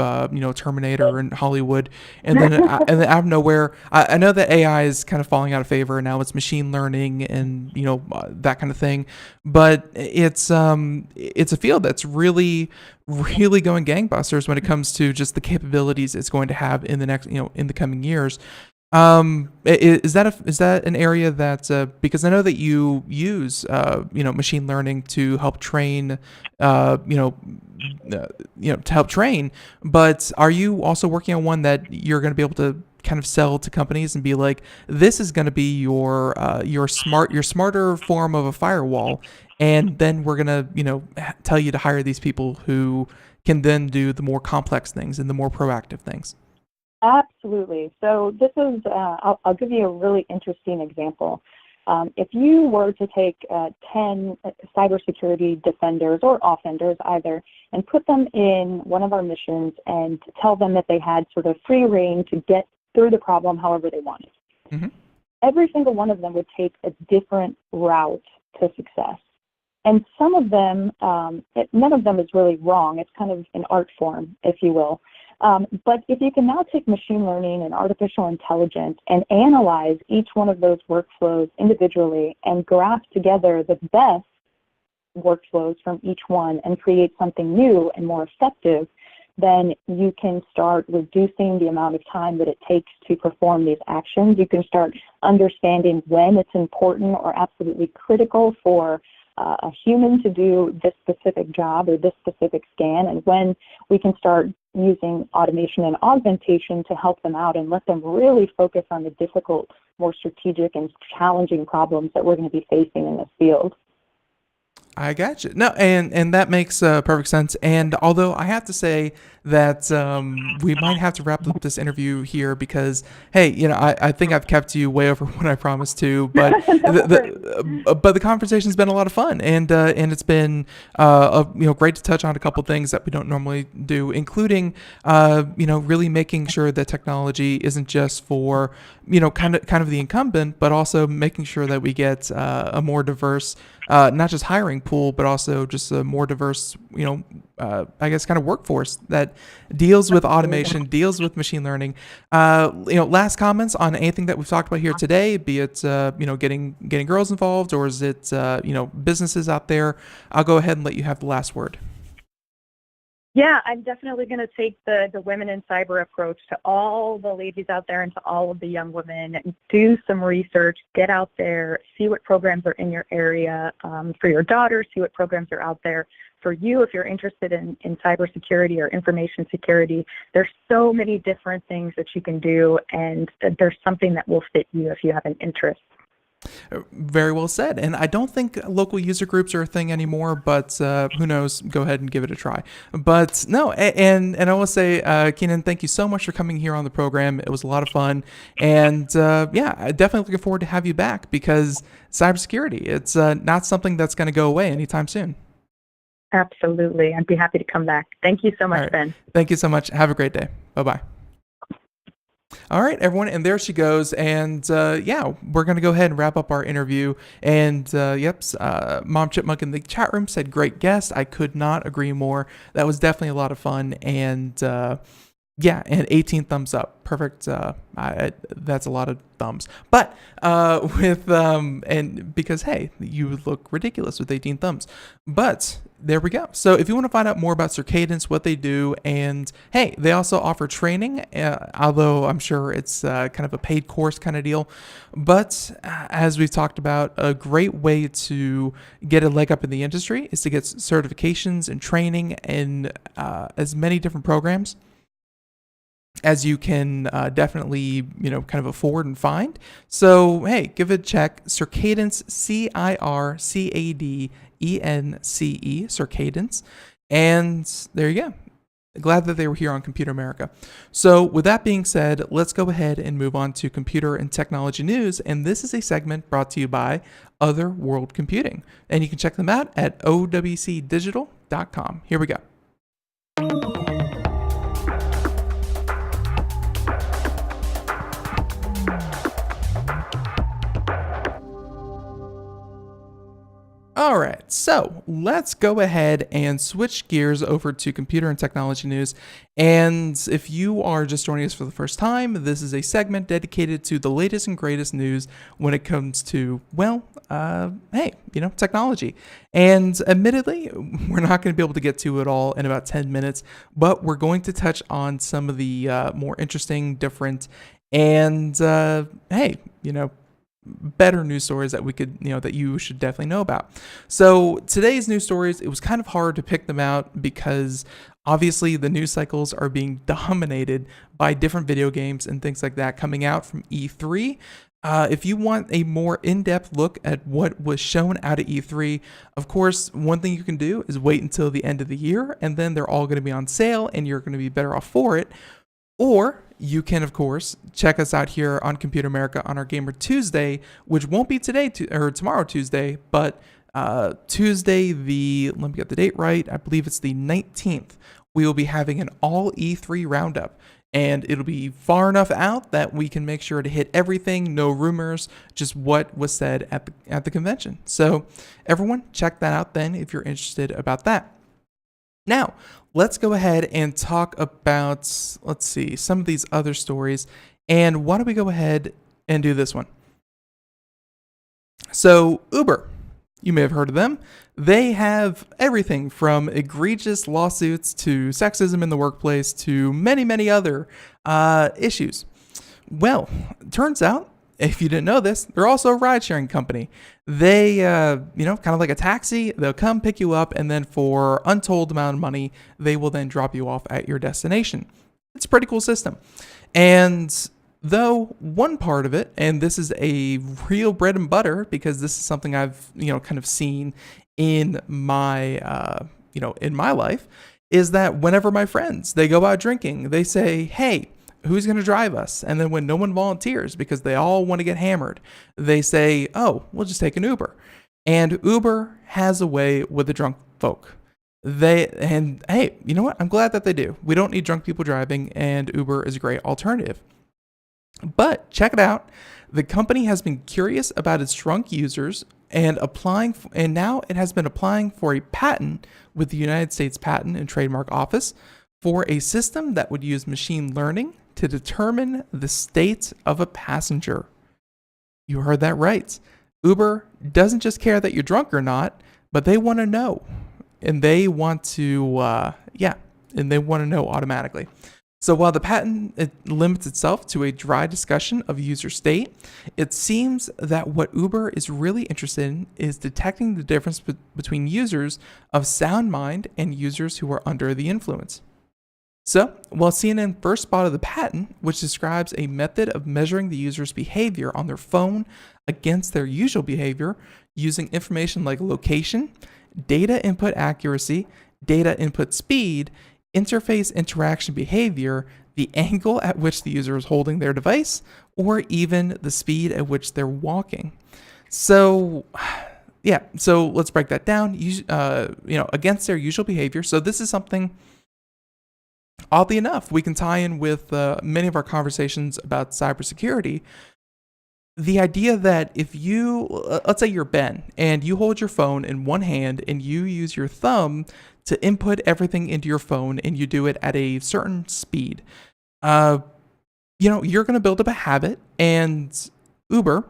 Terminator and Hollywood, and then and then out of nowhere I know that AI is kind of falling out of favor, and now it's machine learning and that kind of thing, but it's a field that's really going gangbusters when it comes to just the capabilities it's going to have in the next in the coming years. Is that an area that because I know that you use machine learning to help train to help train, but are you also working on one that you're going to be able to kind of sell to companies and be like, this is going to be your smarter form of a firewall, and then we're going to tell you to hire these people who can then do the more complex things and the more proactive things? Absolutely. So this is, I'll give you a really interesting example. If you were to take 10 cybersecurity defenders or offenders either and put them in one of our missions and tell them that they had sort of free reign to get through the problem however they wanted, every single one of them would take a different route to success. And some of them, none of them is really wrong. It's kind of an art form, if you will. But if you can now take machine learning and artificial intelligence and analyze each one of those workflows individually and graph together the best workflows from each one and create something new and more effective, then you can start reducing the amount of time that it takes to perform these actions. You can start understanding when it's important or absolutely critical for a human to do this specific job or this specific scan, and when we can start using automation and augmentation to help them out and let them really focus on the difficult, more strategic and challenging problems that we're going to be facing in this field. I got you. No, and that makes perfect sense. And although I have to say that we might have to wrap up this interview here because, hey, I think I've kept you way over what I promised to, but but the conversation's been a lot of fun, and it's been great to touch on a couple things that we don't normally do, including really making sure that technology isn't just for kind of the incumbent, but also making sure that we get a more diverse, not just hiring pool, but also just a more diverse, I guess, kind of workforce that deals with automation, deals with machine learning. Last comments on anything that we've talked about here today, be it getting girls involved, or is it businesses out there? I'll go ahead and let you have the last word. Yeah, I'm definitely going to take the women in cyber approach to all the ladies out there and to all of the young women. Do some research, get out there, see what programs are in your area for your daughter, see what programs are out there for you if you're interested in cybersecurity or information security. There's so many different things that you can do, and there's something that will fit you if you have an interest. Very well said. And I don't think local user groups are a thing anymore, but who knows? Go ahead and give it a try. But no, and I will say, Keenan, thank you so much for coming here on the program. It was a lot of fun. And I definitely looking forward to have you back, because cybersecurity, it's not something that's going to go away anytime soon. Absolutely. I'd be happy to come back. Thank you so much, Ben. Thank you so much. Have a great day. Bye-bye. All right, everyone, and there she goes. And we're going to go ahead and wrap up our interview. And Mom Chipmunk in the chat room said, great guest. I could not agree more. That was definitely a lot of fun. And and 18 thumbs up. Perfect. That's a lot of thumbs. But and because, hey, you look ridiculous with 18 thumbs. But there we go. So if you want to find out more about Circadence, what they do, and hey, they also offer training, although I'm sure it's kind of a paid course kind of deal. But as we've talked about, a great way to get a leg up in the industry is to get certifications and training in as many different programs as you can definitely, kind of afford and find. So, hey, give it a check. Circadence, Circadence, Circadence. And there you go. Glad that they were here on Computer America. So with that being said, let's go ahead and move on to computer and technology news. And this is a segment brought to you by Other World Computing. And you can check them out at owcdigital.com. Here we go. All right, so let's go ahead and switch gears over to computer and technology news. And if you are just joining us for the first time, this is a segment dedicated to the latest and greatest news when it comes to, technology. And admittedly, we're not going to be able to get to it all in about 10 minutes, but we're going to touch on some of the more interesting, different, and better news stories that we could, that you should definitely know about. So today's news stories, it was kind of hard to pick them out because obviously the news cycles are being dominated by different video games and things like that coming out from E3. If you want a more in-depth look at what was shown out at E3, of course, one thing you can do is wait until the end of the year, and then they're all going to be on sale and you're going to be better off for it. Or you can, of course, check us out here on Computer America on our Gamer Tuesday, which won't be today or tomorrow Tuesday, but Tuesday, let me get the date right, I believe it's the 19th, we will be having an all E3 roundup. And it'll be far enough out that we can make sure to hit everything, no rumors, just what was said at the convention. So everyone, check that out then if you're interested about that. Now, let's go ahead and talk about, some of these other stories. And why don't we go ahead and do this one? So, Uber, you may have heard of them. They have everything from egregious lawsuits to sexism in the workplace to many, many other issues. Well, turns out if you didn't know this, they're also a ride-sharing company. They, kind of like a taxi, they'll come pick you up, and then for untold amount of money, they will then drop you off at your destination. It's a pretty cool system. And though one part of it, and this is a real bread and butter, because this is something I've, kind of seen in my, in my life, is that whenever my friends, they go out drinking, they say, hey, who's going to drive us? And then when no one volunteers because they all want to get hammered, they say, oh, we'll just take an Uber. And Uber has a way with the drunk folk. Hey, you know what? I'm glad that they do. We don't need drunk people driving, and Uber is a great alternative. But check it out. The company has been curious about its drunk users and now it has been applying for a patent with the United States Patent and Trademark Office for a system that would use machine learning to determine the state of a passenger. You heard that right. Uber doesn't just care that you're drunk or not, but they want to know. And they want to, know automatically. So while the patent limits itself to a dry discussion of user state, it seems that what Uber is really interested in is detecting the difference between users of sound mind and users who are under the influence. So, while CNN first spotted the patent, which describes a method of measuring the user's behavior on their phone against their usual behavior using information like location, data input accuracy, data input speed, interface interaction behavior, the angle at which the user is holding their device, or even the speed at which they're walking. So, so let's break that down. Against their usual behavior. So this is something, oddly enough, we can tie in with many of our conversations about cybersecurity. The idea that if you, let's say you're Ben, and you hold your phone in one hand and you use your thumb to input everything into your phone and you do it at a certain speed, you're going to build up a habit, and Uber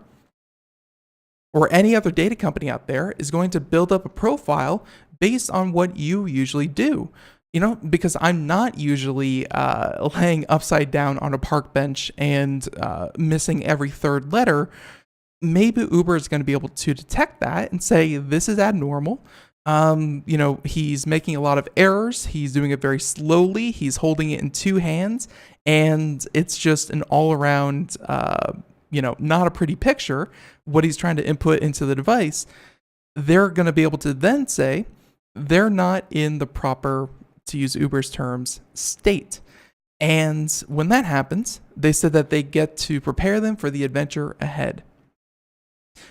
or any other data company out there is going to build up a profile based on what you usually do. Because I'm not usually laying upside down on a park bench and missing every third letter. Maybe Uber is going to be able to detect that and say, this is abnormal. He's making a lot of errors. He's doing it very slowly. He's holding it in two hands. And it's just an all around, not a pretty picture, what he's trying to input into the device. They're going to be able to then say they're not in the proper, to use Uber's terms, state. And when that happens, they said that they get to prepare them for the adventure ahead.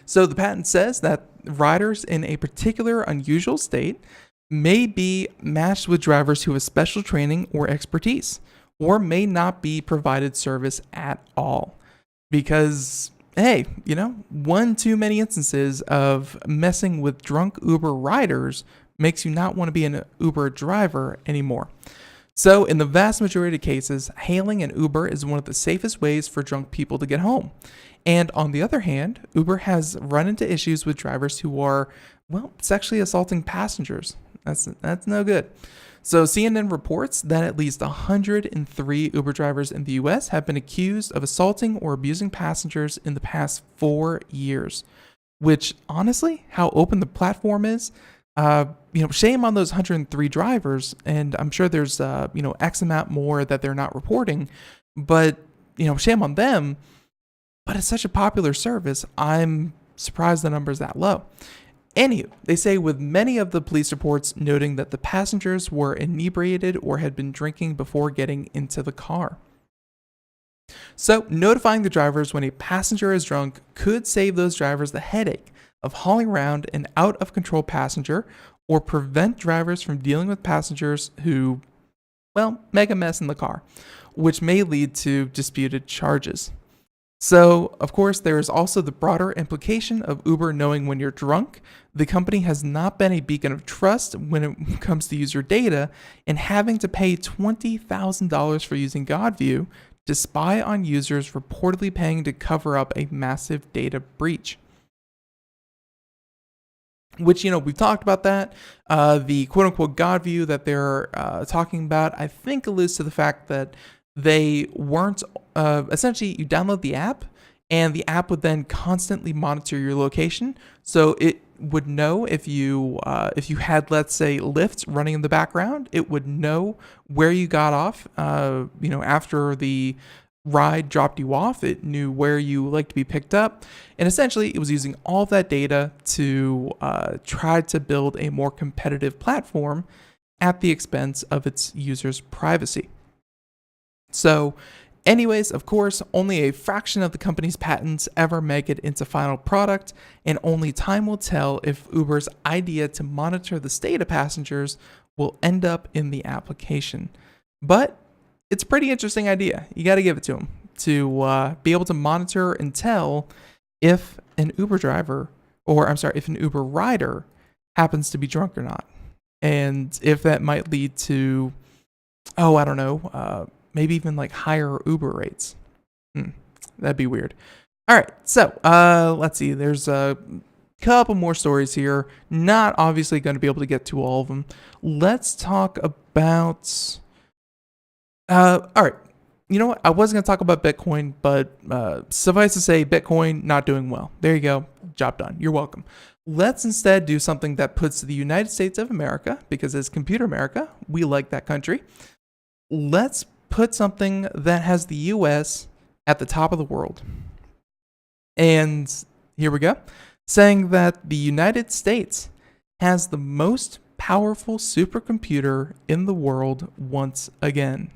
So the patent says that riders in a particular unusual state may be matched with drivers who have special training or expertise, or may not be provided service at all. Because, hey, one too many instances of messing with drunk Uber riders makes you not want to be an Uber driver anymore. So in the vast majority of cases, hailing an Uber is one of the safest ways for drunk people to get home. And on the other hand, Uber has run into issues with drivers who are, sexually assaulting passengers. That's no good. So CNN reports that at least 103 Uber drivers in the US have been accused of assaulting or abusing passengers in the past 4 years, which honestly, how open the platform is, shame on those 103 drivers, and I'm sure there's, X amount more that they're not reporting, but, shame on them. But it's such a popular service, I'm surprised the number's that low. Anywho, they say with many of the police reports noting that the passengers were inebriated or had been drinking before getting into the car. So, notifying the drivers when a passenger is drunk could save those drivers the headache of hauling around an out-of-control passenger, or prevent drivers from dealing with passengers who, make a mess in the car, which may lead to disputed charges. So, of course, there is also the broader implication of Uber knowing when you're drunk. The company has not been a beacon of trust when it comes to user data, and having to pay $20,000 for using Godview to spy on users, reportedly paying to cover up a massive data breach. Which, we've talked about that. The quote-unquote Godview that they're talking about, I think alludes to the fact that they weren't, essentially you download the app and the app would then constantly monitor your location. So it would know if you had, let's say, Lyft running in the background. It would know where you got off. After the ride dropped you off, it knew where you like to be picked up, and essentially it was using all of that data to try to build a more competitive platform at the expense of its users' privacy. So anyways, of course, only a fraction of the company's patents ever make it into final product, and only time will tell if Uber's idea to monitor the state of passengers will end up in the application. But it's a pretty interesting idea. You got to give it to them, to be able to monitor and tell if an Uber driver, if an Uber rider happens to be drunk or not. And if that might lead to, maybe even like higher Uber rates. That'd be weird. All right, so let's see. There's a couple more stories here. Not obviously going to be able to get to all of them. Let's talk about... all right. You know what? I wasn't going to talk about Bitcoin, but suffice to say, Bitcoin not doing well. There you go. Job done. You're welcome. Let's instead do something that puts the United States of America, because as Computer America, we like that country. Let's put something that has the U.S. at the top of the world. And here we go. Saying that the United States has the most powerful supercomputer in the world once again.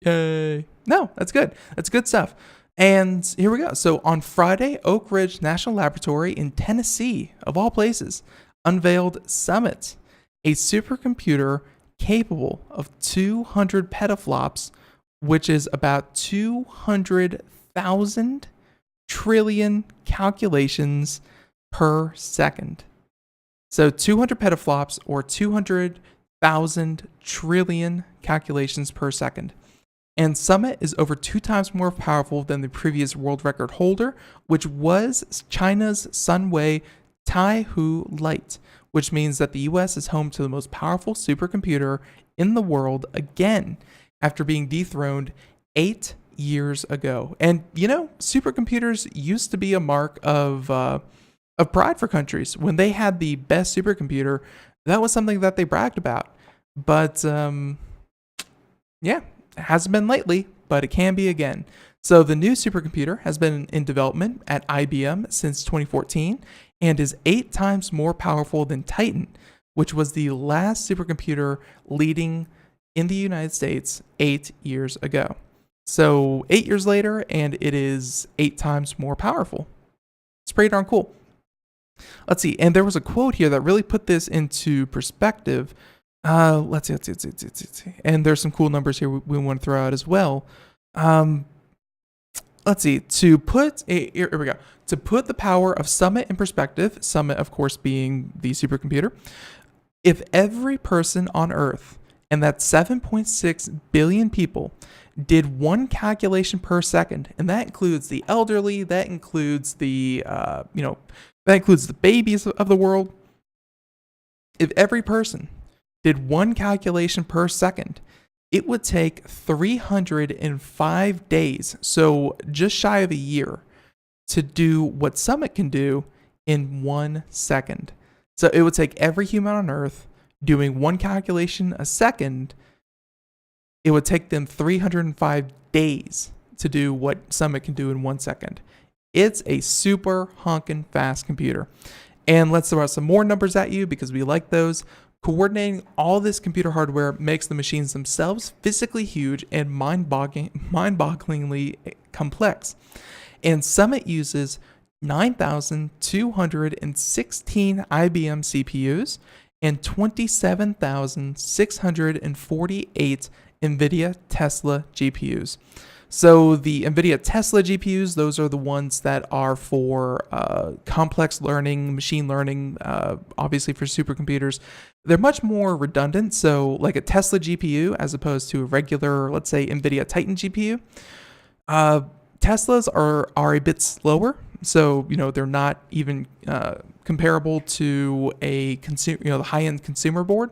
Yay. No, that's good. That's good stuff. And here we go. So on Friday, Oak Ridge National Laboratory in Tennessee, of all places, unveiled Summit, a supercomputer capable of 200 petaflops, which is about 200,000 trillion calculations per second. So 200 petaflops, or 200,000 trillion calculations per second. And Summit is over 2 times more powerful than the previous world record holder, which was China's Sunway Taihu Lite, which means that the US is home to the most powerful supercomputer in the world again, after being dethroned 8 years ago. And supercomputers used to be a mark of pride for countries. When they had the best supercomputer, that was something that they bragged about. But it hasn't been lately, but it can be again. So the new supercomputer has been in development at IBM since 2014 and is 8 times more powerful than Titan, which was the last supercomputer leading in the United States 8 years ago. So 8 years later, and it is 8 times more powerful. It's pretty darn cool. Let's see. And there was a quote here that really put this into perspective. Let's see. And there's some cool numbers here we want to throw out as well. Let's see. Here we go. To put the power of Summit in perspective, Summit, of course, being the supercomputer, if every person on Earth, and that's 7.6 billion people, did 1 calculation per second, and that includes the elderly, that includes the babies of the world. If every person did 1 calculation per second, it would take 305 days, so just shy of a year, to do what Summit can do in 1 second. So it would take every human on Earth doing 1 calculation a second. It would take them 305 days to do what Summit can do in 1 second. It's a super honkin' fast computer. And let's throw out some more numbers at you because we like those. Coordinating all this computer hardware makes the machines themselves physically huge and mind-bogglingly complex. And Summit uses 9,216 IBM CPUs and 27,648 NVIDIA Tesla GPUs. So the NVIDIA Tesla GPUs, those are the ones that are for complex learning, machine learning, obviously for supercomputers. They're much more redundant. So like a Tesla GPU as opposed to a regular, let's say, NVIDIA Titan GPU, Teslas are a bit slower. So, they're not even comparable to a the high-end consumer board,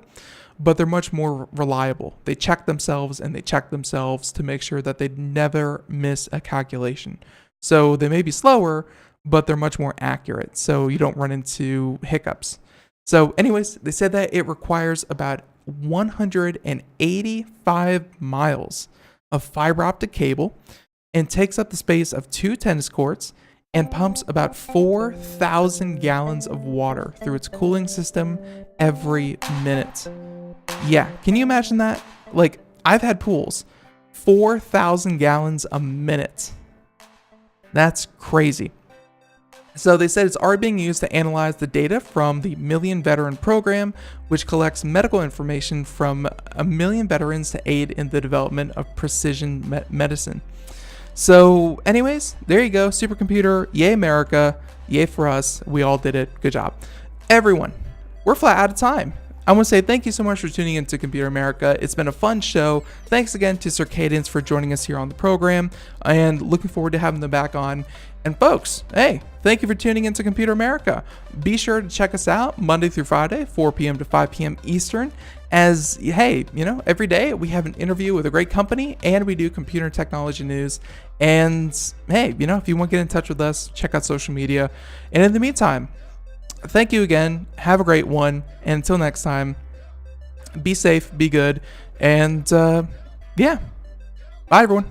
but they're much more reliable. They check themselves to make sure that they never miss a calculation. So they may be slower, but they're much more accurate. So you don't run into hiccups. So anyways, they said that it requires about 185 miles of fiber optic cable and takes up the space of 2 tennis courts and pumps about 4,000 gallons of water through its cooling system every minute. Yeah, can you imagine that? Like, I've had pools, 4,000 gallons a minute. That's crazy. So they said it's already being used to analyze the data from the Million Veteran Program, which collects medical information from 1 million veterans to aid in the development of precision medicine. So anyways, there you go. Supercomputer, yay America, yay for us. We all did it. Good job. Everyone, we're flat out of time. I want to say thank you so much for tuning in to Computer America. It's been a fun show. Thanks again to Circadence for joining us here on the program, and looking forward to having them back on. And folks, hey, thank you for tuning in to Computer America. Be sure to check us out Monday through Friday, 4 p.m. to 5 p.m. Eastern. As, hey, every day we have an interview with a great company, and we do computer technology news. And hey, if you want to get in touch with us, check out social media. And in the meantime, thank you again. Have a great one. And until next time, be safe, be good, and yeah, bye everyone.